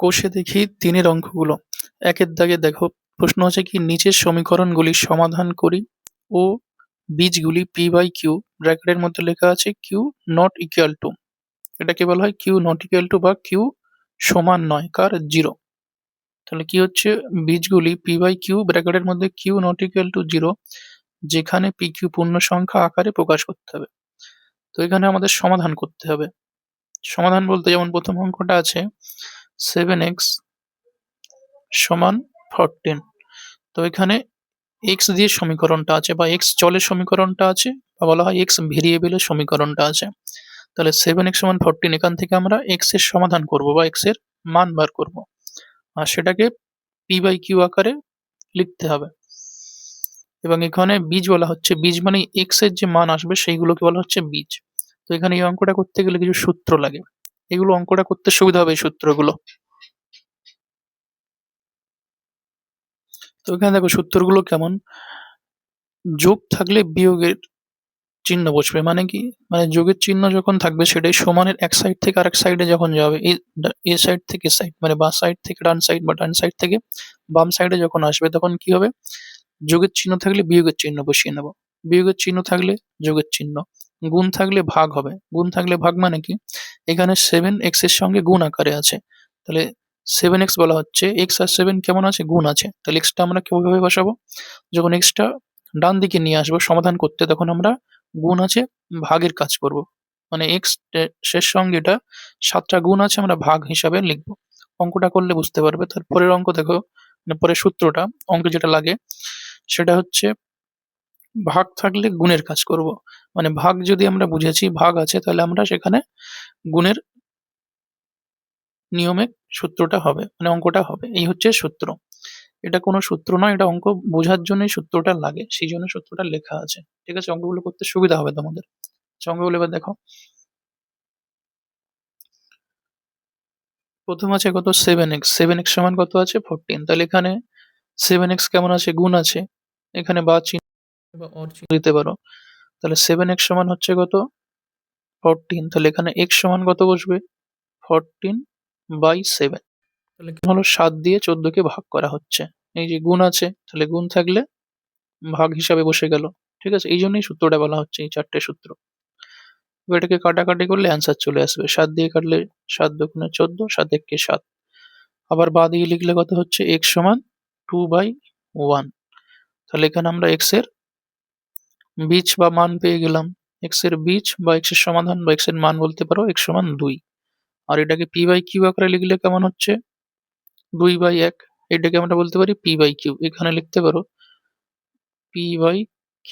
কোষে দেখি ৩ এর অঙ্কগুলো। ১ এর দাগে দেখো প্রশ্ন আছে কি নিচের সমীকরণগুলি সমাধান করি ও বীজগুলি p/q ব্র্যাকেটের মধ্যে লেখা আছে q নট ইকুয়াল টু, এটাকে বলা হয় q নট ইকুয়াল টু বা q সমান নয় কার 0। তাহলে কি হচ্ছে বীজগুলি p/q ব্র্যাকেটের মধ্যে q নট ইকুয়াল টু 0 যেখানে pq পূর্ণ সংখ্যা আকারে প্রকাশ করতে হবে। তো এখানে আমাদের সমাধান করতে হবে। সমাধান বলতে যেমন প্রথম অঙ্কটা আছে 7x সমান 14, তো এখানে x দিয়ে সমীকরণটা আছে বা x চলের সমীকরণটা আছে বা বলা হয় x ভেরিয়েবলের সমীকরণটা আছে। তাহলে 7x সমান 14 এখান থেকে আমরা x এর সমাধান করব বা x এর মান বার করব আর সেটাকে p/q আকারে লিখতে হবে। এবং এখানে বীজ বলা হচ্ছে, বীজ মানে x এর যে মান আসবে সেইগুলোকে বলা হচ্ছে বীজ। তো এখানে এই অঙ্কটা করতে গেলে কিছু সূত্র লাগে, এগুলো অঙ্কটা করতে সুবিধা হবে এই সূত্রগুলো। তো এখানে দেখো সূত্রগুলো কেমন, যোগ থাকলে বিয়োগের চিহ্ন বসবে, মানে কি, মানে যোগের চিহ্ন যখন থাকবে সেটাই সমানের এক সাইড থেকে আরেক সাইডে যখন যাবে, এ সাইড থেকে সাইড মানে বাম সাইড থেকে ডান সাইড বা ডান সাইড থেকে বাম সাইডে যখন আসবে তখন কি হবে, যোগের চিহ্ন থাকলে বিয়োগের চিহ্ন বসিয়ে নেব, বিয়োগের চিহ্ন থাকলে যোগের চিহ্ন, গুণ থাকলে ভাগ হবে, গুণ থাকলে ভাগ মানে কি, এখানে 7x এর সঙ্গে গুণ আকারে আছে, তাহলে 7x বলা হচ্ছে, x আর 7 কেমন আছে, গুণ আছে, তাহলে x টা আমরা কিভাবে বসাবো, যখন x টা ডান দিকে নিয়ে আসবো সমাধান করতে তখন আমরা গুণ আছে ভাগের কাজ করব, মানে x এর সঙ্গে এটা 7টা গুণ আছে আমরা ভাগ হিসাবে লিখবো। অঙ্কটা করলে বুঝতে পারবে। তারপরের অঙ্ক দেখো, মানে পরের সূত্রটা অঙ্কে যেটা লাগে সেটা হচ্ছে ভাগ থাকলে গুণের কাজ করব, মানে ভাগ যদি আমরা বুঝেছি ভাগ আছে তাহলে আমরা সেখানে গুণের নিয়মে সূত্রটা হবে, মানে অঙ্কটা হবে, এই হচ্ছে সূত্র। এটা কোনো সূত্র নয়, এটা অঙ্ক বোঝার জন্যই সূত্রটা লাগে, সেই জন্য সূত্রটা লেখা আছে। ঠিক আছে, অঙ্কগুলো করতে সুবিধা হবে তোমাদের। অঙ্কগুলো এবার দেখো, প্রথম আছে কত 7x, 7x সমান কত আছে 14, তাহলে এখানে 7x কেমন আছে, গুণ আছে, এখানে বা চিহ্ন বা অর চিহ্ন দিতে পারো, তাহলে 7x সমান হচ্ছে কত 14, তাহলে এখানে x সমান কত বসবে 14/7, তাহলে কি হলো 7 দিয়ে 14 কে ভাগ করা হচ্ছে, এই যে গুণ আছে তাহলে গুণ থাকলে ভাগ হিসাবে বসে গেল। ঠিক আছে, এই জন্যই সূত্রটা বলা হচ্ছে এই 4টে সূত্র। এবার এটাকে কাটাকাটি করলে অ্যান্সার চলে আসবে, 7 দিয়ে কাটলে 7 দুগুণে 14, 7 একে 7, আবার বা দিয়ে লিখলে কত হচ্ছে x সমান 2/1, তাহলে এখানে আমরা x এর বীজ বা মান পেয়ে গেলাম, x এর বীজ বা x এর সমাধান বা x এর মান বলতে পারো x সমান 2। আর এটাকে p/q আকারে লিখলে কেমন হচ্ছে 2/1, এটাকে আমরা বলতে পারি p/q, এখানে লিখতে পারো p/q,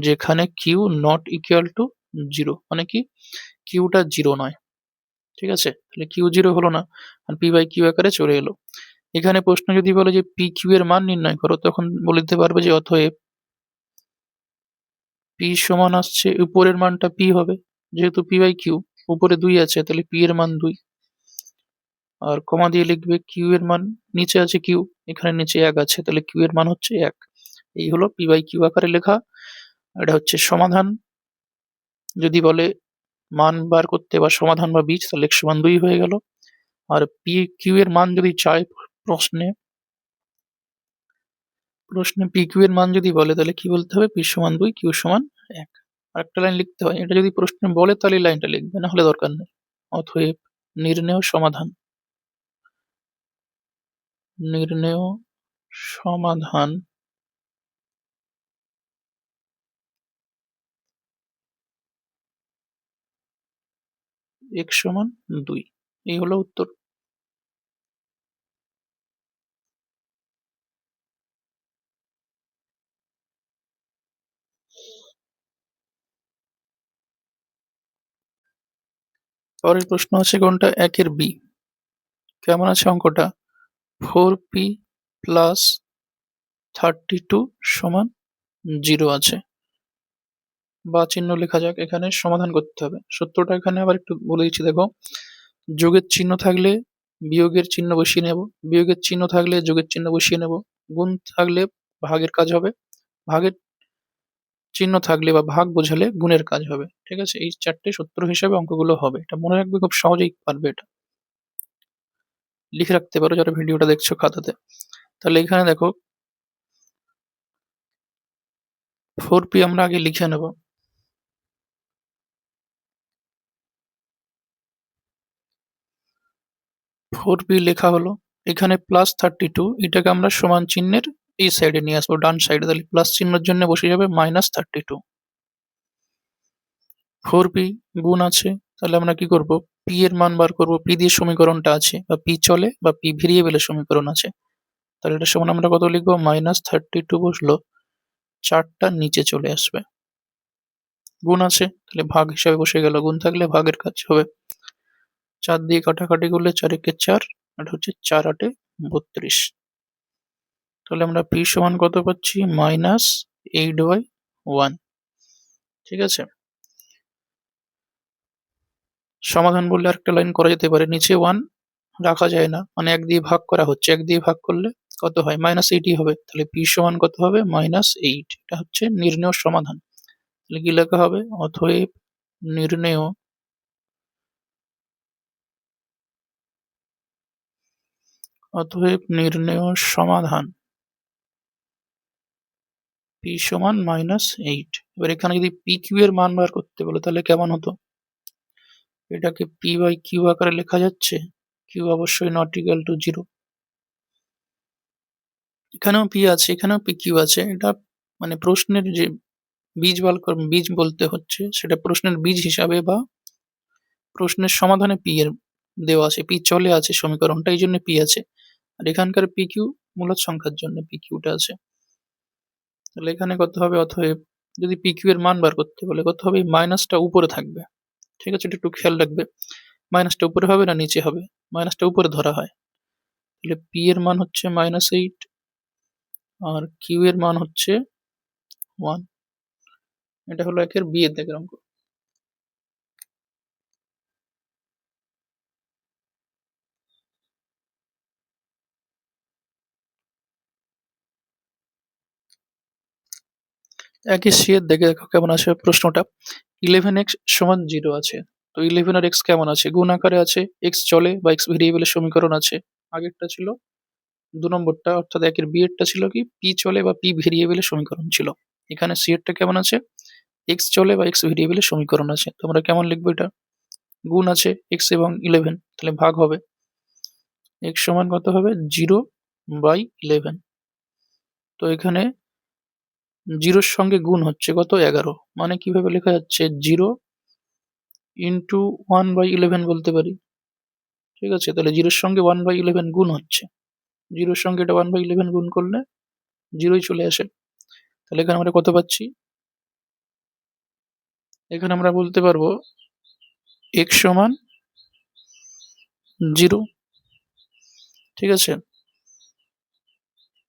যেখানে q নট ইকুয়াল টু 0, মানে কি কিউটা 0 নয়। ঠিক আছে, তাহলে কিউ 0 হলো না আর p/q আকারে চলে এলো। এখানে প্রশ্ন যদি বলে যে pq এর মান নির্ণয় করো, তখন বলে দিতে পারবে যে অতএব p সমান আসছে, উপরের মানটা p হবে, যেহেতু p/q উপরে 2 আছে তাহলে p এর মান 2, আর কমা দিয়ে লিখবে q এর মান, নিচে আছে q, এখানে নিচে 1 আছে তাহলে q এর মান হচ্ছে 1। এই হলো p/q আকারে লেখা, এটা হচ্ছে সমাধান। যদি বলে মান বার করতে বা সমাধান বা বীজ, তাহলে x সমান 2 হয়ে গেল। আর pq এর মান যদি চায় প্রশ্নে, pq এর মান যদি বলে তাহলে কি বলতে হবে, p সমান 2 q সমান 1। আরেকটা লাইন লিখতে হয়, এটা যদি প্রশ্নে বলে তাহলে এই লাইনটা লিখবে, না হলে দরকার নেই। অতএব নির্ণেয় সমাধান, নির্ণেয় সমাধান x সমান 2, এই হলো উত্তর। পরের প্রশ্ন আছে কোনটা, 1 এর বি, কেমন আছে অঙ্কটা, 4p প্লাস 32 সমান 0 আছে, বা চিহ্ন লেখা যাক, এখানে সমাধান করতে হবে। সূত্রটা এখানে আবার একটু বলে দিচ্ছি দেখো, যোগের চিহ্ন থাকলে বিয়োগের চিহ্ন বসিয়ে নেব, বিয়োগের চিহ্ন থাকলে যোগের চিহ্ন বসিয়ে নেব, গুণ থাকলে ভাগের কাজ হবে, ভাগের চিহ্ন থাকলে বা ভাগ বোঝালে গুণের কাজ হবে। ঠিক আছে, এই 4টে সূত্র হিসাবে অঙ্কগুলো হবে, এটা মনে রাখবে, খুব সহজেই পারবে এটা। লিখে রাখতে পারো যারা ভিডিওটা দেখছো খাতাতে। তাহলে এখানে দেখো 4p আমরা আগে লিখে নেব। 4p লেখা হলো। এখানে +32 এটাকে আমরা সমান চিহ্নের এই সাইডে নিয়ে আসবো, ডান সাইডে। তাহলে প্লাস চিহ্নের জন্য বসে যাবে -32। 4p গুণ আছে, তাহলে আমরা কি করব, p এর মান বার করব। p দিয়ে সমীকরণটা আছে, বা p চলে বা p ভেরিয়েবলের সমীকরণ আছে। তাহলে এটা সমান আমরা কত লিখবো, -32 বসলো, 4টা নিচে চলে আসবে। গুণ আছে, তাহলে ভাগ হিসাবে বসে গেল, গুণ থাকলে ভাগের কাজ হবে। 4 দিয়ে কাটাকাটি করলে 4 একে 4, আর হচ্ছে 4 8 32। তাহলে আমরা p সমান কত পাচ্ছি, -8/1। ঠিক আছে। সমাধান বললে আরেকটা লাইন করা যেতে পারে, নিচে 1 রাখা যায় না, মানে 1 দিয়ে ভাগ করা হচ্ছে, 1 দিয়ে ভাগ করলে কত হয়, -8ই হবে। তাহলে p সমান কত হবে, -8। এটা হচ্ছে নির্ণেয় সমাধান। তাহলে কি লেখা হবে, অতএব নির্ণেয় সমাধান p সমান -8। এবার এখানে যদি pq এর মান বার করতে বলো তাহলে কেমন হতো, এটাকে p/q আকারে লেখা যাচ্ছে, q অবশ্যই নট ইকুয়াল টু 0। এখানেও p আছে, এখানেও pq আছে। এটা মানে প্রশ্নের যে বীজ বলতে হচ্ছে, সেটা প্রশ্নের বীজ হিসাবে বা প্রশ্নের সমাধানে p এর দেওয়া আছে, p চলে আছে সমীকরণটা, এই জন্য p আছে। আর এখানকার pq মূলদ সংখ্যার জন্য pqটা আছে। তাহলে এখানে কত হবে, অতএব যদি pq এর মান বার করতে বলে কত হবে, মাইনাসটা উপরে থাকবে। ঠিক আছে, এটা একটু খেয়াল রাখবে, মাইনাসটা উপরে হবে না নিচে হবে, মাইনাসটা উপরে ধরা হয়। তাহলে p এর মান হচ্ছে -8 আর q এর মান হচ্ছে 1। এটা হলো একের বি এর দাগের অঙ্ক। একই সি এর দেখে দেখো কেমন আছে প্রশ্নটা। 11x সমান 0 আছে, তো 11 আর x কেমন আছে, গুণ আকারে আছে, x চলে বা x ভেরিয়েবলের সমীকরণ আছে। আগেরটা ছিল 2 নম্বরটা, অর্থাৎ একের বি এরটা ছিল কি, p চলে বা p ভেরিয়েবলের সমীকরণ ছিল। এখানে সি এরটা কেমন আছে, x চলে বা x ভেরিয়েবলের সমীকরণ আছে। তো আমরা কেমন লিখবো, এটা গুণ আছে x এবং 11, তাহলে ভাগ হবে। x সমান কত হবে, 0/11। তো এখানে 0 এর সঙ্গে গুণ হচ্ছে কত, 11, মানে কিভাবে লেখা যাচ্ছে, 0 ইন্টু 1/11 বলতে পারি। ঠিক আছে, তাহলে 0 এর সঙ্গে 1/11 গুণ হচ্ছে, 0 এর সঙ্গে এটা 1/11 গুণ করলে 0ই চলে আসে। তাহলে এখানে আমরা কত পাচ্ছি, এখানে আমরা বলতে পারবো x সমান 0। ঠিক আছে।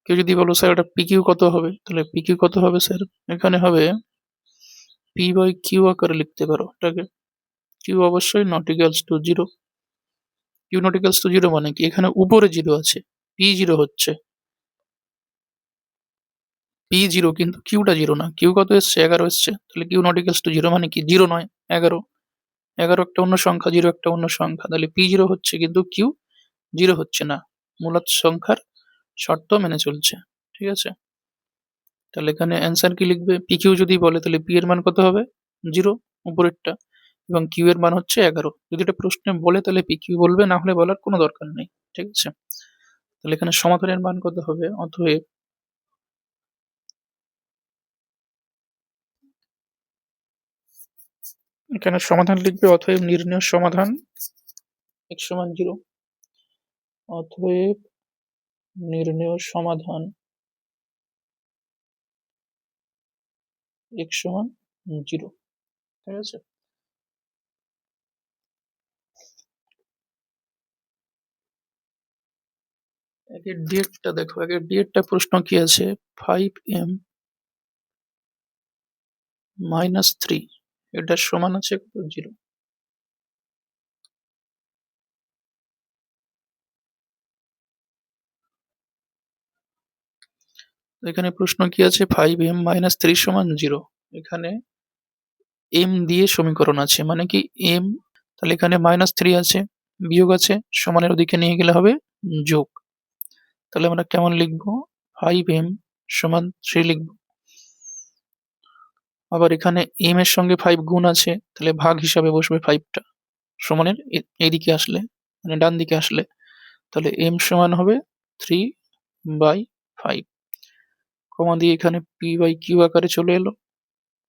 কেউ যদি বলো স্যার এটা pq কত হবে, তাহলে pq কত হবে স্যার, এখানে হবে p/q আকারে লিখতে পারো এটাকে। q অবশ্যই not equals to 0। q not equals to 0 মানে কি, এখানে উপরে 0 আছে, p 0 হচ্ছে, p 0 কিন্তু qটা 0 না, q কত এসছে, 11 এসছে। তাহলে q নট ইকুয়ালস টু 0 মানে কি, 0 নয় 11। 11 একটা অন্য সংখ্যা, 0 একটা অন্য সংখ্যা, তাহলে p 0 হচ্ছে কিন্তু q 0 হচ্ছে না, মূলদ সংখ্যার শর্ত মেনে চলছে। ঠিক আছে। তাহলে এখানে অ্যান্সার কি লিখবে, pq যদি বলে তাহলে p এর মান কত হবে, 0 উপরেরটা, এবং q এর মান হচ্ছে 11। যদি এটা প্রশ্নে বলে তাহলে pq বলবে, না হলে বলার কোনো দরকার নেই। ঠিক আছে। তাহলে এখানে সমাধানের মান কত হবে, অতএব এখানে সমাধান লিখবে, অতএব নির্ণয় সমাধান x সমান 0। অতএব নির্ণয় সমাধান x সমান 0। ঠিক আছে। একের ডেটটা দেখো, একের ডেটটা প্রশ্ন কি আছে, 5m - 3 এটা সমান আছে কত, 0। এখানে প্রশ্ন কি আছে, 5m - 3 সমান 0। এখানে m দিয়ে সমীকরণ আছে, মানে কি m, তাহলে এখানে -3 আছে, বিয়োগ আছে, সমানের ওদিকে নিয়ে গেলে হবে যোগ। তাহলে আমরা কেমন লিখবো? 5m সমান 3 লিখবো। আবার এখানে m এর সঙ্গে 5 গুণ আছে, তাহলে ভাগ হিসাবে বসবে 5টা। সমানের এইদিকে আসলে, মানে ডান দিকে আসলে, তাহলে m সমান হবে 3/5। কমা দিয়ে এখানে p/q আকারে চলে এলো,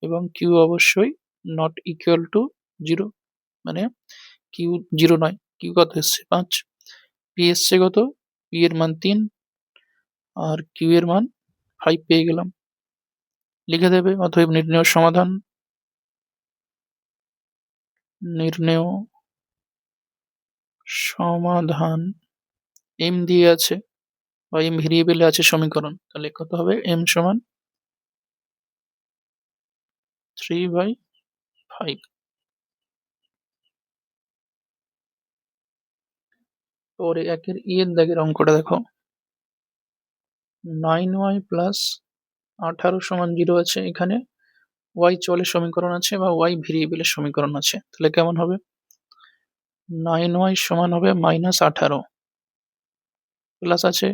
এবং q অবশ্যই নট ইকুয়াল টু 0, মানে q 0 নয়। q কত এসছে? 5। p এসছে কত? p এর মান 3 আর q এর মান 5 পেয়ে গেলাম। লিখে দেবে। অতএব নির্ণেয় সমাধান, নির্ণেয় সমাধান m দিয়ে আছে বা m ভেরিয়েবলে আছে সমীকরণ, তাহলে কত হবে? m সমান 3/5। পরে একের এর দাগের অঙ্কটা দেখো। 9y প্লাস 18 সমান 0 আছে। এখানে y চলের সমীকরণ আছে বা y ভেরিয়েবলের সমীকরণ আছে, তাহলে কেমন হবে? 9y সমান হবে -18, প্লাস আছে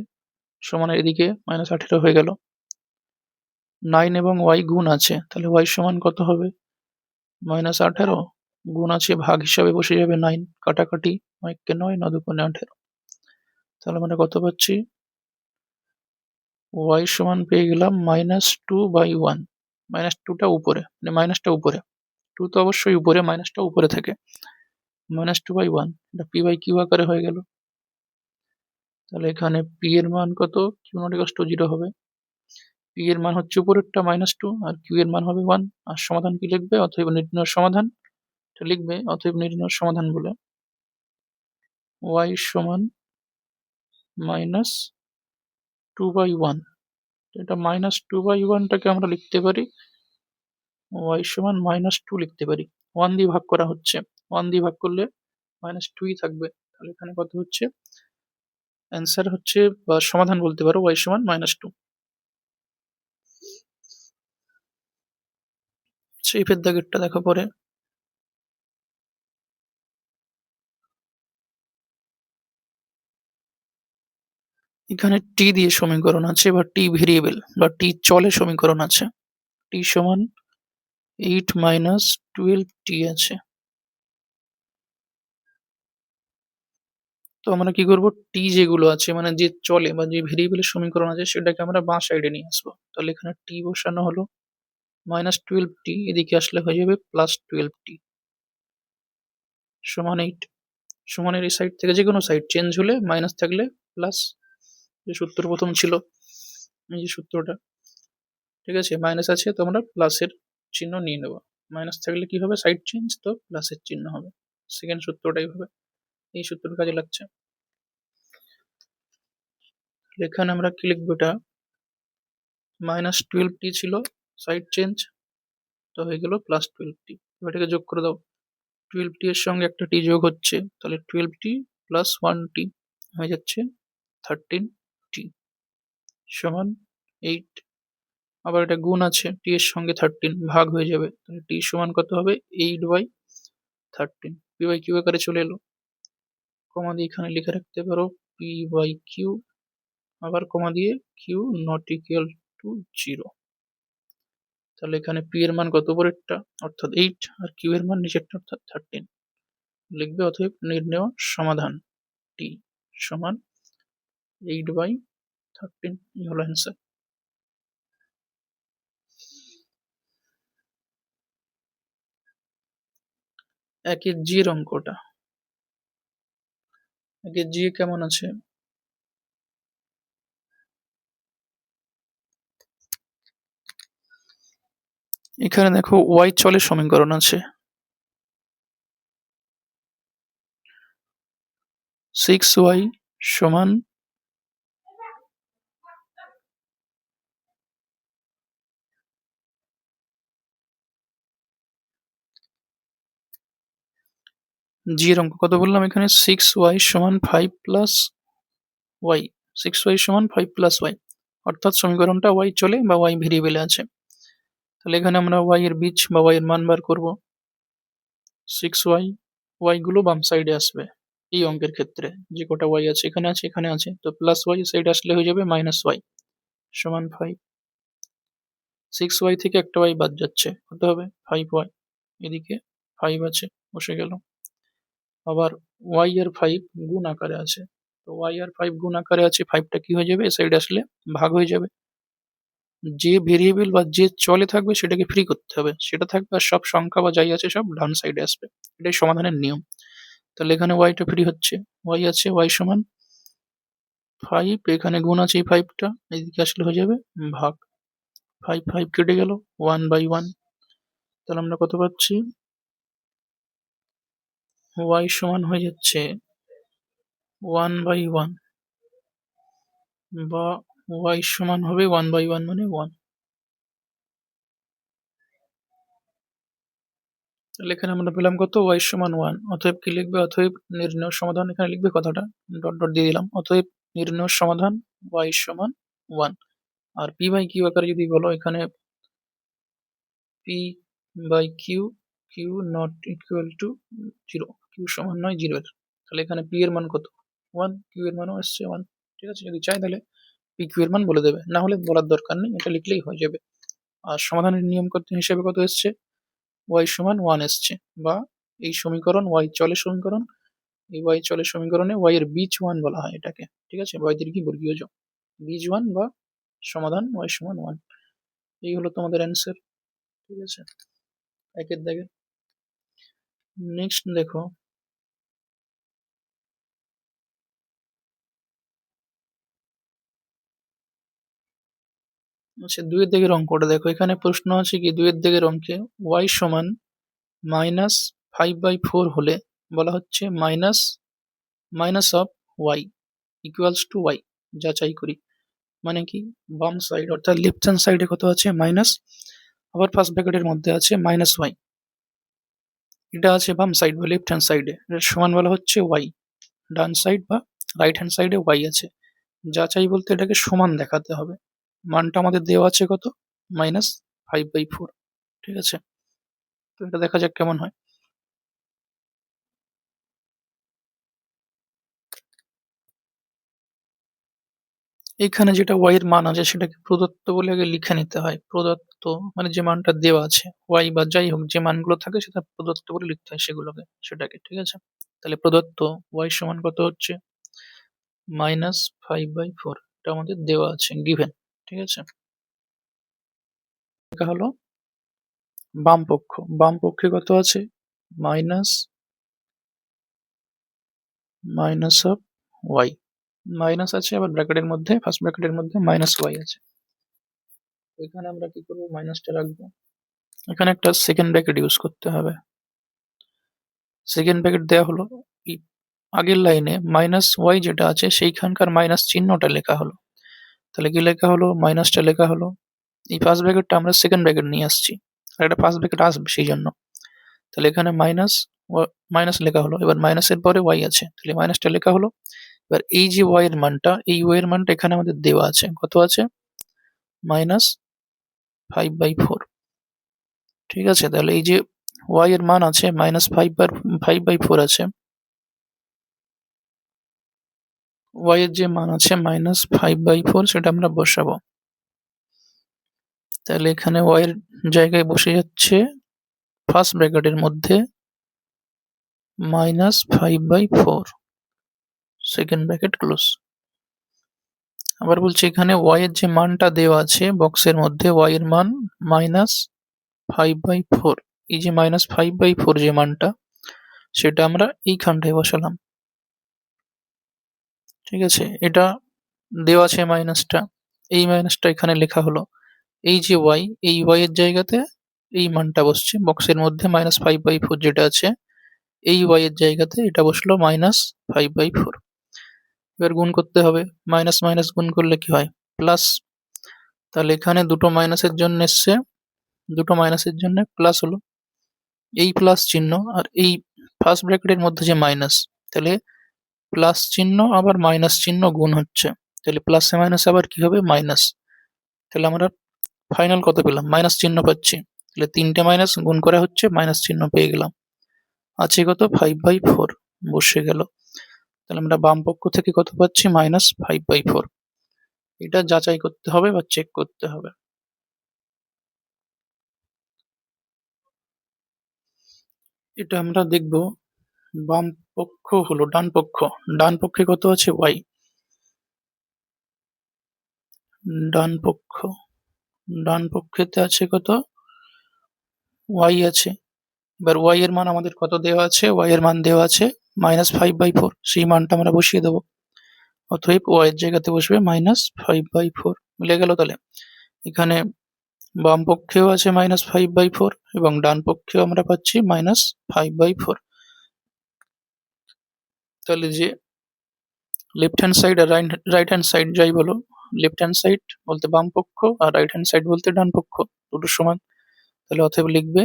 সমান এদিকে -18 হয়ে গেল। 9 এবং y গুণ আছে, তাহলে y সমান কত হবে? -18 গুণ আছে, ভাগ হিসাবে বসে যাবে 9, কাটাকাটি 9 কে 9, 9 দুগুণে 18। তাহলে আমরা কত পাচ্ছি? y সমান পেয়ে গেলাম -2/1। -2টা উপরে, মানে মাইনাসটা উপরে, 2 তো অবশ্যই উপরে, মাইনাসটা উপরে থাকে। -2/1, এটা p/q আকারে হয়ে গেল। তাহলে এখানে p এর মান কত? q not equals to 0 হবে। p এর মান হচ্ছে উপরেরটা -2 আর q এর মান হবে 1। আর সমাধান কি লিখবে? অতএব নির্ণয় সমাধান লিখবে। অতএব নির্ণয় সমাধান বলে y সমান -2/1। এটা -2/1টাকে আমরা লিখতে পারি y সমান -2 লিখতে পারি। 1 দিয়ে ভাগ করা হচ্ছে, 1 দিয়ে ভাগ করলে -2ই থাকবে। তাহলে এখানে কত হচ্ছে? অ্যান্সার হচ্ছে, বা সমাধান বলতে পারো, y সমান -2। শেপের দাগেরটা দেখো পরে। এখানে t দিয়ে সমীকরণ আছে, বা t ভেরিয়েবল বা t চলে সমীকরণ আছে। t সমান 8 - 12t আছে। তো আমরা কি করব? t যেগুলো আছে, মানে যে চলে বা যে ভেরিয়েবলের সমীকরণ আছে, সেটাকে আমরা বাঁ সাইডে নিয়ে আসবো। তাহলে এখানে t বসানো হলো, -12t এদিকে আসলে হয়ে যাবে +12t সমান 8। সমানের এই সাইড থেকে যে কোনো সাইড চেঞ্জ হলে মাইনাস থাকলে প্লাস, যে সূত্র প্রথম ছিল, এই যে সূত্রটা, ঠিক আছে, মাইনাস আছে তো আমরা প্লাসের চিহ্ন নিয়ে নেব। মাইনাস থাকলে কি হবে? সাইড চেঞ্জ, তো প্লাসের চিহ্ন হবে। সেকেন্ড সূত্রটাই হবে, এই সূত্র কাজে লাগছে। এখানে আমরা কি লিখবো? এটা -12t ছিল, সাইড চেঞ্জ, তো হয়ে গেল +12t। এটাকে যোগ করে দাও। 12t এর সঙ্গে একটা t যোগ হচ্ছে, তাহলে 12t প্লাস 1t হয়ে যাচ্ছে 13t সমান 8। আবার এটা গুণ আছে, t এর সঙ্গে 13 ভাগ হয়ে যাবে, তাহলে t সমান কত হবে? 8/13। p/q আকারে চলে এলো। কমা দিয়ে এখানে লিখে রাখতে পারো p/q, আবার কমা দিয়ে q নট ইকুয়াল টু 0। তাহলে এখানে p এর মান কত? উপরেরটা অর্থাৎ 8, আর q এর মান নিচেরটা অর্থাৎ 13 লিখবে। অতএব নির্ণেয় সমাধান t সমান 8/13, এই হলো অ্যান্সার। একের জি এর অঙ্কটা। একের জি কেমন আছে? এখানে দেখো y চলের সমীকরণ আছে। 6y সমান জি এর অঙ্ক কত বললাম? এখানে 6y সমান 5 প্লাস y, 6y সমান 5 প্লাস y, অর্থাৎ সমীকরণটা y চলে বা y ভেরিয়েবলে আছে। তাহলে এখানে আমরা y এর বীজ বা y এর মান বার করব। 6y, y গুলো বাম সাইডে আসবে, এই অঙ্কের ক্ষেত্রে যে কটা ওয়াই আছে এখানে আছে, তো প্লাস ওয়াই সাইড আসলে হয়ে যাবে মাইনাস ওয়াই সমান 5। 6y থেকে একটা ওয়াই বাদ যাচ্ছে, কত হবে 5y। এদিকে 5 আছে, বসে গেল। আবার y আর 5 গুণ আকারে আছে, তো y আর 5 গুণ আকারে আছে, 5টা কি হয়ে যাবে এ সাইড আসলে ভাগ হয়ে যাবে। যে ভেরিয়েবল বা যে চলে থাকবে সেটাকে ফ্রি করতে হবে, সেটা থাকবে, আর সব সংখ্যা বা যাই আছে সব ডান সাইডে আসবে। এটাই সমাধানের নিয়ম। তাহলে এখানে ওয়াইটা ফ্রি হচ্ছে, ওয়াই আছে, ওয়াই সমান 5, এখানে গুণ আছে এই 5টা, এদিকে আসলে হয়ে যাবে ভাগ। 5 5 কেটে গেল, 1/1। তাহলে আমরা কত পাচ্ছি, ওয়াই সমান হয়ে যাচ্ছে 1/1, বা ওয়াই সমান হবে 1/1 মানে 1। তাহলে এখানে আমরা পেলাম কত, ওয়াই সমান 1। অতএব কি লিখবে, অতএব নির্ণয় সমাধান, এখানে লিখবে কথাটা, ডট ডট দিয়ে দিলাম। অতএব নির্ণয় সমাধান ওয়াই সমান 1। আর পি বাই কিউ আকারে যদি বলো, এখানে P by Q, Q not equal to 0, Q সমান নয় 0 এর। তাহলে এখানে পি এর মান কত 1, কিউ এর মানও আসছে 1। ঠিক আছে, যদি চাই তাহলে পি কিউ এর মান বলে দেবে, না হলে বলার দরকার নেই, এটা লিখলেই হয়ে যাবে। আর সমাধানের নিয়ম কত হিসেবে কত এসছে, ওয়াই সমান 1 এসছে, বা এই সমীকরণ ওয়াই চলের সমীকরণ, এই ওয়াই চলের সমীকরণে ওয়াই এর বীজ 1 বলা হয় এটাকে। ঠিক আছে, ওয়াই দীর্ঘ বর্গীয় জ, বীজ 1 বা সমাধান ওয়াই সমান 1। এই হলো তোমাদের অ্যান্সার। ঠিক আছে, একের দাগে। নেক্সট দেখো, আচ্ছা দুইয়ের দিকের অঙ্কটা দেখো। এখানে প্রশ্ন আছে কি, দুইয়ের দিকের অঙ্কে ওয়াই সমান -5/4 হলে বলা হচ্ছে minus minus of Y equals to Y যাচাই করি। মানে কি, বাম সাইড অর্থাৎ লেফট হ্যান্ড সাইডে কত আছে মাইনাস, আবার ফার্স্ট ব্র্যাকেটের মধ্যে আছে মাইনাস ওয়াই, এটা আছে বাম সাইড বা লেফট হ্যান্ড সাইডে, এর সমান বলা হচ্ছে ওয়াই। ডান সাইড বা রাইট হ্যান্ড সাইডে ওয়াই আছে, যাচাই বলতে এটাকে সমান দেখাতে হবে। মানটা আমাদের দেওয়া আছে কত, -5/4। ঠিক আছে, তো এটা দেখা যাক কেমন হয়। এখানে যেটা ওয়াই এর মান আছে সেটাকে প্রদত্ত বলে আগে লিখে নিতে হয়। প্রদত্ত মানে যে মানটা দেওয়া আছে, ওয়াই বা যাই হোক যে মানগুলো থাকে সেটা প্রদত্ত বলে লিখতে হয় সেগুলোকে, সেটাকে। ঠিক আছে, তাহলে প্রদত্ত ওয়াই সমান কত হচ্ছে -5/4, এটা আমাদের দেওয়া আছে, গিভেন। ঠিক আছে, লেখা হলো বাম পক্ষ, বাম পক্ষে কত আছে minus minus of Y, minus আছে, আবার ব্র্যাকেটের মধ্যে ফার্স্ট ব্র্যাকেটের মধ্যে মাইনাস ওয়াই আছে। এখানে আমরা কি করবো, মাইনাসটা রাখবো, এখানে একটা সেকেন্ড ব্র্যাকেট ইউজ করতে হবে। সেকেন্ড ব্র্যাকেট দেওয়া হলো, আগের লাইনে মাইনাস ওয়াই যেটা আছে সেইখানকার মাইনাস চিহ্নটা লেখা হলো। তাহলে কি লেখা হলো, মাইনাসটা লেখা হলো, এই ফার্স্ট ব্র্যাকেটটা আমরা সেকেন্ড ব্র্যাকেট নিয়ে আসছি, আর একটা ফার্স্ট ব্র্যাকেট আসবে সেই জন্য। তাহলে এখানে মাইনাস মাইনাস লেখা হলো, এবার মাইনাসের পরে ওয়াই আছে, তাহলে মাইনাসটা লেখা হলো। এবার এই যে ওয়াই এর মানটা, এই ওয়াই এর মানটা এখানে আমাদের দেওয়া আছে, কত আছে -5/4। ঠিক আছে, তাহলে এই যে ওয়াই এর মান আছে -5/4 আছে, ওয়াই এর যে মান আছে -5/4 সেটা আমরা বসাবো। তাহলে এখানে ওয়াই এর জায়গায় বসে যাচ্ছে ফার্স্ট ব্র্যাকেটের মধ্যে -5/4, সেকেন্ড ব্র্যাকেট ক্লোজ। আবার বলছি, এখানে ওয়াই এর যে মানটা দেওয়া আছে বক্সের মধ্যে, ওয়াই এর মান -5/4, এই যে -5/4 যে মানটা সেটা আমরা এইখানটায় বসালাম। ঠিক আছে, এটা দেওয়া আছে মাইনাসটা, এই মাইনাসটা এখানে লেখা হলো। এই যে ওয়াই, এই ওয়াই এর জায়গাতে এই মানটা বসছে বক্সের মধ্যে -5/4 যেটা আছে, এই ওয়াই এর জায়গাতে এটা বসলো -5/4। এবার গুণ করতে হবে, মাইনাস মাইনাস গুণ করলে কি হয় প্লাস। তাহলে এখানে দুটো মাইনাসের জন্য এসছে, দুটো মাইনাসের জন্য প্লাস হলো, এই প্লাস চিহ্ন আর এই ফার্স্ট ব্র্যাকেটের মধ্যে যে মাইনাস, তাহলে প্লাস চিহ্ন আবার মাইনাস চিহ্ন গুণ হচ্ছে, তাহলে প্লাসে মাইনাস আবার কি হবে মাইনাস। তাহলে আমরা ফাইনাল কত পেলাম, মাইনাস চিহ্ন পাচ্ছি, তাহলে তিনটে মাইনাস গুণ করা হচ্ছে, মাইনাস চিহ্ন পেয়ে গেলাম। আছে কত 5/4, বসে গেল। তাহলে আমরা বাম পক্ষ থেকে কত পাচ্ছি? -5/4। এটা যাচাই করতে হবে বা চেক করতে হবে। এটা আমরা দেখব বাম পক্ষ হলো ডান পক্ষ। ডান পক্ষে কত আছে? y। ডান পক্ষ, ডান পক্ষেতে আছে কত? y আছে। এবার y এর মান আমাদের কত দেওয়া আছে? y এর মান দেওয়া আছে -5/4। সেই মানটা আমরা বসিয়ে দেবো। অতএব y এর জায়গাতে বসবে -5/4। মিলে গেল তাহলে? এখানে বাম পক্ষেও আছে -5/4 এবং ডান পক্ষেও আমরা পাচ্ছি -5/4। তাহলে যে লেফট হ্যান্ড সাইড আর রাইট হ্যান্ড সাইড যাই বলো, লেফট হ্যান্ড সাইড বলতে বাম পক্ষ আর রাইট হ্যান্ড সাইড বলতে ডান পক্ষ, দুটো সমান। তাহলে অতএব লিখবে,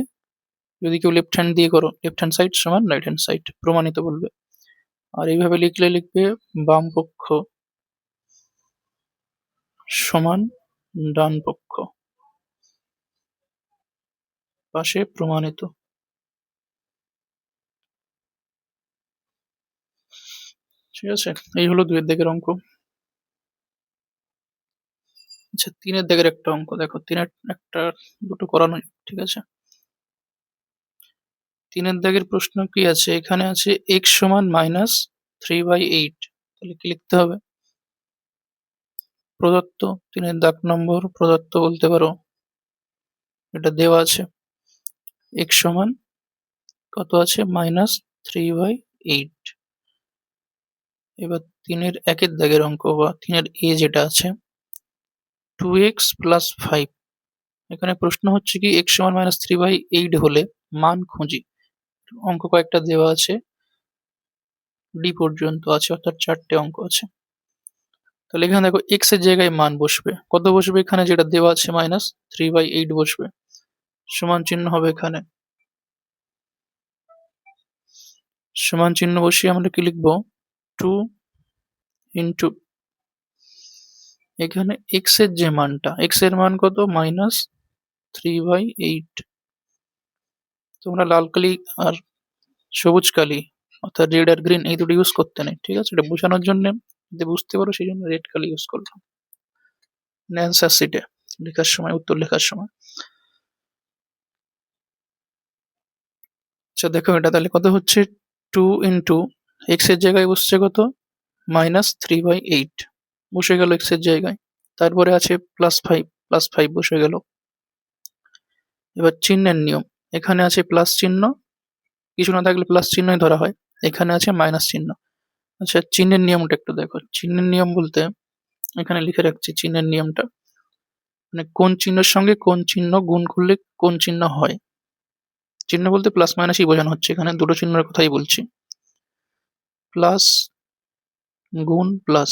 যদি কেউ লেফট হ্যান্ড দিয়ে করো, লেফট হ্যান্ড সাইড সমান রাইট হ্যান্ড সাইড, প্রমাণিত বলবে। আর এইভাবে লিখলে লিখবে বাম পক্ষ সমান ডান পক্ষ, পাশে প্রমাণিত। ঠিক আছে, এই হলো 2 এর দাগের অঙ্ক। আচ্ছা, 3 এর দাগের একটা অঙ্ক দেখো। 3 এর একটা দুটো করানো যাক, ঠিক আছে। 3 এর দাগের প্রশ্ন কি আছে? এখানে আছে x সমান -3/8। তাহলে কি লিখতে হবে? প্রদত্ত 3 এর দাগ নম্বর প্রদত্ত বলতে পারো, এটা দেওয়া আছে x সমান কত আছে? -3/8। এবার 3 এর 1 এর দাগের অঙ্ক বা 3 এর a যেটা আছে 2x + 5। এখানে প্রশ্ন হচ্ছে কি x সমান -3/8 হলে মান খুঁজি। অঙ্ক কয়েকটা দেওয়া আছে, ডি পর্যন্ত আছে, অর্থাৎ 4টে অঙ্ক আছে। তাহলে এখানে দেখো x এর জায়গায় মান বসবে, কত বসবে? এখানে যেটা দেওয়া আছে -3/8 বসবে, সমান চিহ্ন হবে এখানে। সমান চিহ্ন বসিয়ে আমরা কি লিখবো? 2 ইন্টু এখানে x এর যে মানটা, x এর মান কত? -3/8। তোমরা লাল কালি আর সবুজ কালি অর্থাৎ রেড আর গ্রিন এই দুটো ইউজ করতে নেই, ঠিক আছে? এটা বোঝানোর জন্য, যদি বুঝতে পারো সেই জন্য রেড কালি ইউজ করলাম অ্যান্সার শিটে লেখার সময়, উত্তর লেখার সময়। আচ্ছা দেখো, এটা তাহলে কত হচ্ছে? 2 ইন্টু এক্স এর জায়গায় বসছে কত? -3/8 বসে গেল এক্স এর জায়গায়। তারপরে আছে +5 বসে গেল। এবার চিহ্নের নিয়ম, এখানে আছে প্লাস চিহ্ন, কিছু না থাকলে প্লাস চিহ্নই ধরা হয়, এখানে আছে মাইনাস চিহ্ন। আচ্ছা, চিহ্নের নিয়মটা একটু দেখো। চিহ্নের নিয়ম বলতে এখানে লিখে রাখছি চিহ্নের নিয়মটা, মানে কোন চিহ্নের সঙ্গে কোন চিহ্ন গুণ করলে কোন চিহ্ন হয়। চিহ্ন বলতে প্লাস মাইনাসই বোঝানো হচ্ছে, এখানে দুটো চিহ্নের কথাই বলছি। প্লাস গুণ প্লাস,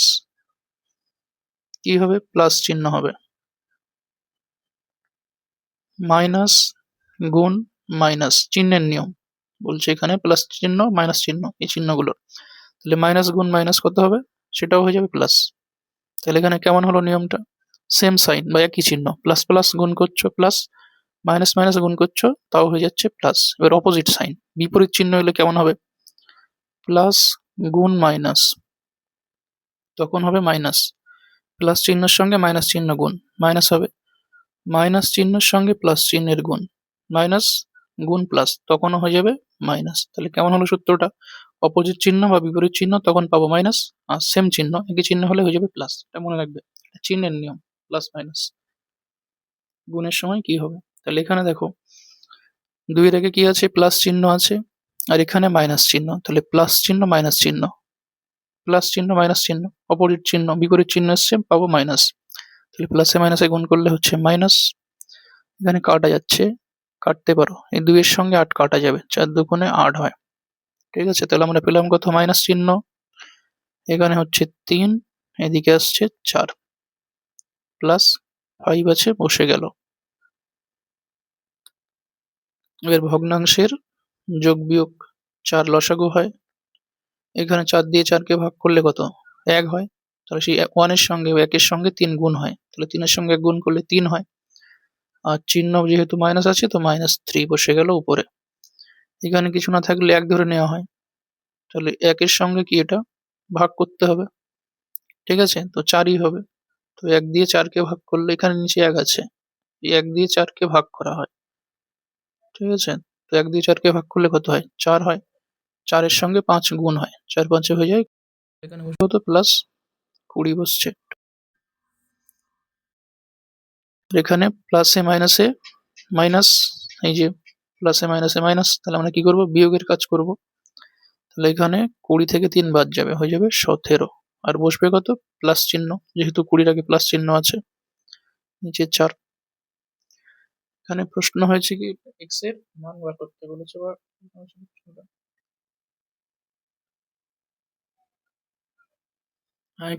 কি হবে? প্লাস চিহ্ন হবে। মাইনাস গুণ মাইনাস, চিহ্নের নিয়ম বলছে এখানে প্লাস চিহ্ন মাইনাস চিহ্ন এই চিহ্নগুলো। তাহলে মাইনাস গুণ মাইনাস কত হবে? সেটাও হয়ে যাবে প্লাস। তাহলে এখানে কেমন হলো নিয়মটা? সেম সাইন বা একই চিহ্ন, প্লাস প্লাস গুণ করছো প্লাস, মাইনাস মাইনাস গুণ করছো তাও হয়ে যাচ্ছে প্লাস। এবার অপোজিট সাইন, বিপরীত চিহ্ন হলে কেমন হবে? প্লাস গুণ মাইনাস, তখন হবে মাইনাস। প্লাস চিহ্নের সঙ্গে মাইনাস চিহ্ন গুণ, মাইনাস হবে। মাইনাস চিহ্নের সঙ্গে প্লাস চিহ্নের গুণ, মাইনাস গুণ প্লাস, তখনও হয়ে যাবে মাইনাস। তাহলে কেমন হলো সূত্রটা? অপোজিট চিহ্ন বা বিপরীত চিহ্ন তখন পাবো মাইনাস, আর সেম চিহ্ন একই চিহ্ন হলে হয়ে যাবে প্লাস। এটা মনে রাখবে, চিহ্নের নিয়ম, প্লাস মাইনাস। গুণের সময় কি হবে? তাহলে এখানে দেখো 2 এর আগে কি আছে? প্লাস চিহ্ন আছে, আর এখানে মাইনাস চিহ্ন। তাহলে প্লাস চিহ্ন মাইনাস চিহ্ন, প্লাস চিহ্ন মাইনাস চিহ্ন, অপোজিট চিহ্ন বিপরীত চিহ্ন এসছে, পাবো মাইনাস। তাহলে প্লাসে মাইনাসে গুণ করলে হচ্ছে মাইনাস। এখানে কাটা যাচ্ছে, কাটতে পারো, এই 2 এর সঙ্গে 8 কাটা যাবে, 4 দুগুণে 8 হয়। ঠিক আছে, তাহলে আমরা পেলাম কত? মাইনাস চিহ্ন। এখানে হচ্ছে 3, এদিকে আসছে 4, প্লাস 5 আছে, বসে গেল। এর ভগ্নাংশের যোগ বিয়োগ 4 লসাগু হয়। এখানে 4 দিয়ে 4 কে ভাগ করলে কত? 1 হয়। তাহলে সেই 1 এর সঙ্গে 1 এর সঙ্গে 3 গুণ হয়, তাহলে 3 এর সঙ্গে 1 গুণ করলে 3 হয়। আর চিহ্ন যেহেতু মাইনাস আছে তো -3 বসে গেল উপরে। এখানে কিছু না থাকলে 1 ধরে নেওয়া হয়, তাহলে 1 এর সঙ্গে কি এটা? ভাগ করতে হবে, ঠিক আছে? তো 4ই হবে। তো 1 দিয়ে 4কে ভাগ করলে এখানে নিচে 1 আছে। এই 1 দিয়ে 4কে ভাগ করা হয়, ঠিক আছে? তো 1 দিয়ে 4কে ভাগ করলে কত হয়? 4 হয়। 4 এর সঙ্গে 5 গুণ হয়। 4 5 এ হয়ে যায়, এখানে বসবে কত? প্লাস 20 বসছে। এখানে প্লাসে মাইনাসে মাইনাস, এই যে প্লাসে মাইনাসে মাইনাস, তাহলে আমরা কি করব? বিয়োগের কাজ করব। তাহলে এখানে 20 থেকে 3 বাদ যাবে, হয়ে যাবে 17। আর বসবে কত? প্লাস চিহ্ন, যেহেতু 20 এর আগে প্লাস চিহ্ন আছে, নিচে 4। এখানে প্রশ্ন হয়েছে কি x এর মান বার করতে বলেছে, বা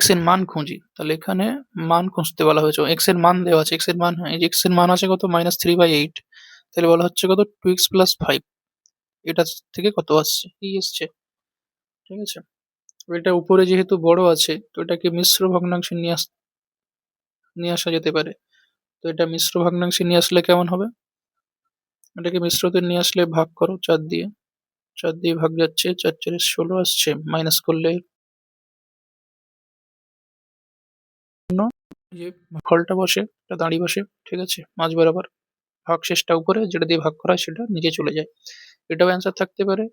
x এর মান খুঁজি। তাহলে এখানে মান খুঁজতে বলা হয়েছে, x এর মান দেওয়া আছে, x এর মান, এই যে x এর মান আছে কত? -3/8। তাহলে বলা হচ্ছে কত? 2x + 5। এটা থেকে কত আসছে? কি এসছে, ঠিক আছে? এটা উপরে যেহেতু বড় আছে, তো এটাকে মিশ্র ভগ্নাংশে নিয়ে আসা যেতে পারে। তো এটা মিশ্র ভগ্নাংশে নিয়ে আসলে কেমন হবে? এটাকে মিশ্রতে নিয়ে আসলে ভাগ করো 4 দিয়ে, 4 দিয়ে ভাগ যাচ্ছে, 4 4 16 আসছে, মাইনাস করলে যে ফলটা বসে, এটা দাঁড়িয়ে বসে, ঠিক আছে? মাঝ বরাবর ভাগশেষটা উপরে, যেটা দিয়ে ভাগ করা হয় সেটা নিচে চলে যায়। এটাও অ্যান্সার থাকতে পারে,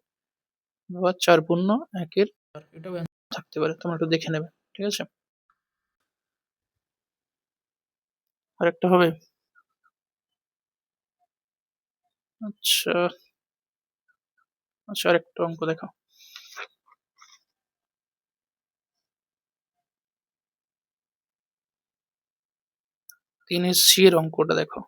বা 4 পূর্ণ 1 এর 4, এটাও অ্যান্সার থাকতে পারে। তোমরা একটু দেখে নেবে, ঠিক আছে? আরেকটা হবে। আচ্ছা, আচ্ছা, আরেকটা অঙ্ক দেখাও। 3 এর সি এর অঙ্কটা দেখো।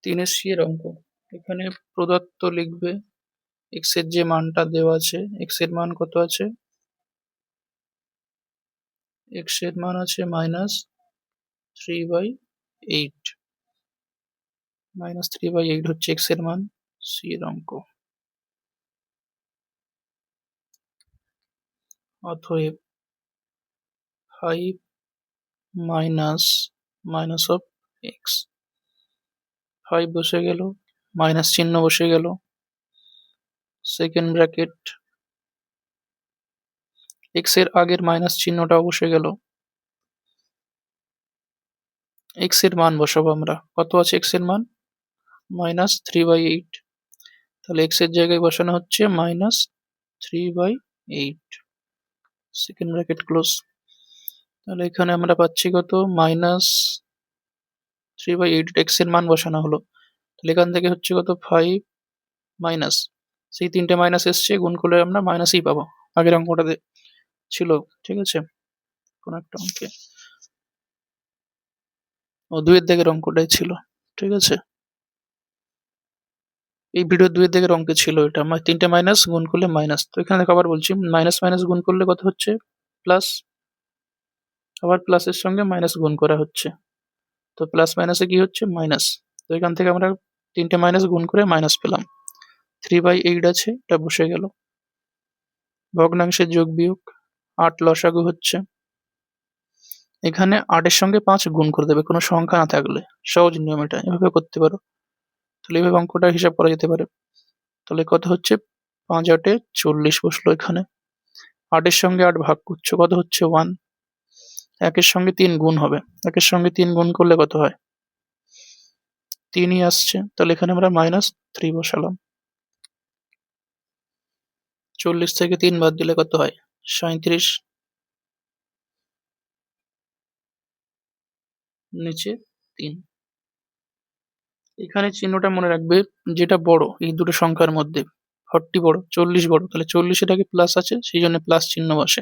3 এর সি এর অঙ্ক। এখানে প্রদত্ত লিখবে, x এর যে মানটা দেওয়া আছে, x এর মান কত আছে? x এর মান আছে -3/8। -3/8 হচ্ছে x এর মান, সি এর অঙ্ক। অতএব 5 মাইনাস মাইনাস অফ x, 5 বসে গেল, মাইনাস চিহ্ন বসে গেল, সেকেন্ড ব্র্যাকেট, x এর আগের মাইনাস চিহ্নটাও বসে গেল। x এর মান বসাবো আমরা, কত আছে x এর মান? -3/8। তাহলে x এর জায়গায় বসানো হচ্ছে -3/8, সেকেন্ড ব্র্যাকেট ক্লোজ। তাহলে এখানে আমরা পাচ্ছি কত? -3/8, x এর মান বসানো হলো। তাহলে এখান থেকে হচ্ছে কত? 5 মাইনাস, সেই 3টে মাইনাস এসছে, গুণ করলে আমরা মাইনাসই পাবো। আগের অঙ্কটাতে ছিল, ঠিক আছে? কোন একটা অঙ্কে, ও 2 এর দাগের অঙ্কটাই ছিল, ঠিক আছে? এই ভিডিও 2 এর দাগের অঙ্কে ছিল এটা, 3টে মাইনাস গুণ করলে মাইনাস। তো এখানে দেখো আবার বলছি, মাইনাস মাইনাস গুণ করলে কত হচ্ছে? প্লাস। আবার প্লাসের সঙ্গে মাইনাস গুণ করা হচ্ছে, তো প্লাস মাইনাসে কি হচ্ছে? মাইনাস। তো এখান থেকে আমরা 3টে মাইনাস গুণ করে মাইনাস পেলাম। 3/8 আছে, এটা বসে গেল। ভগ্নাংশের যোগ বিয়োগ, 8 লসাগু হচ্ছে। এখানে 8 এর সঙ্গে 5 গুণ করে দেবে, কোনো সংখ্যা না থাকলে। সহজ নিয়ম এটা, এভাবে করতে পারো। তাহলে এভাবে অঙ্কটা হিসাব করা যেতে পারে। তাহলে কত হচ্ছে? 5 8 40 বসলো এখানে। 8 এর সঙ্গে 8 ভাগ করছো, কত হচ্ছে? 1। 1 এর সঙ্গে 3 গুণ হবে, 1 এর সঙ্গে 3 গুণ করলে কত হয়? 3ই আসছে। তাহলে এখানে আমরা -3 বসালাম। 40 থেকে 3 বাদ দিলে কত হয়? 37, নিচে 3। এখানে চিহ্নটা মনে রাখবে, যেটা বড় এই দুটো সংখ্যার মধ্যে, 40 বড়, 40 বড়, তাহলে 40 এর আগে প্লাস আছে, সেই জন্য প্লাস চিহ্ন বসে।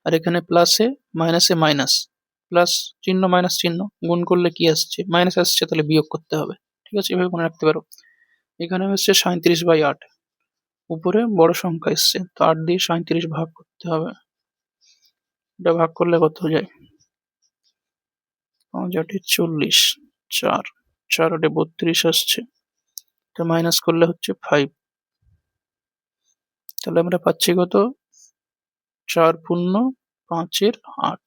আর এখানে প্লাসে মাইনাসে মাইনাস, প্লাস চিহ্ন মাইনাস চিহ্ন, গুণ করলে কি আসছে? মাইনাস আসছে, তাহলে বিয়োগ করতে হবে, ঠিক আছে? এভাবে মনে রাখতে পারো। এখানে হচ্ছে 37/8, উপরে বড় সংখ্যা এসছে, তো 8 দিয়ে 37 ভাগ করতে হবে। এটা ভাগ করলে কত যায়? 5×8 = 40, 4, 4×8 = 32 আসছে। এটা মাইনাস করলে হচ্ছে 5। তাহলে আমরা পাচ্ছি কত? 4×5=8।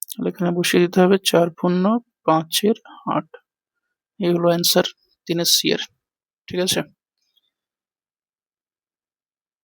তাহলে এখানে বসিয়ে দিতে হবে 4×5=8। এই হলো অ্যান্সার 3 এর সি এর। ঠিক আছে?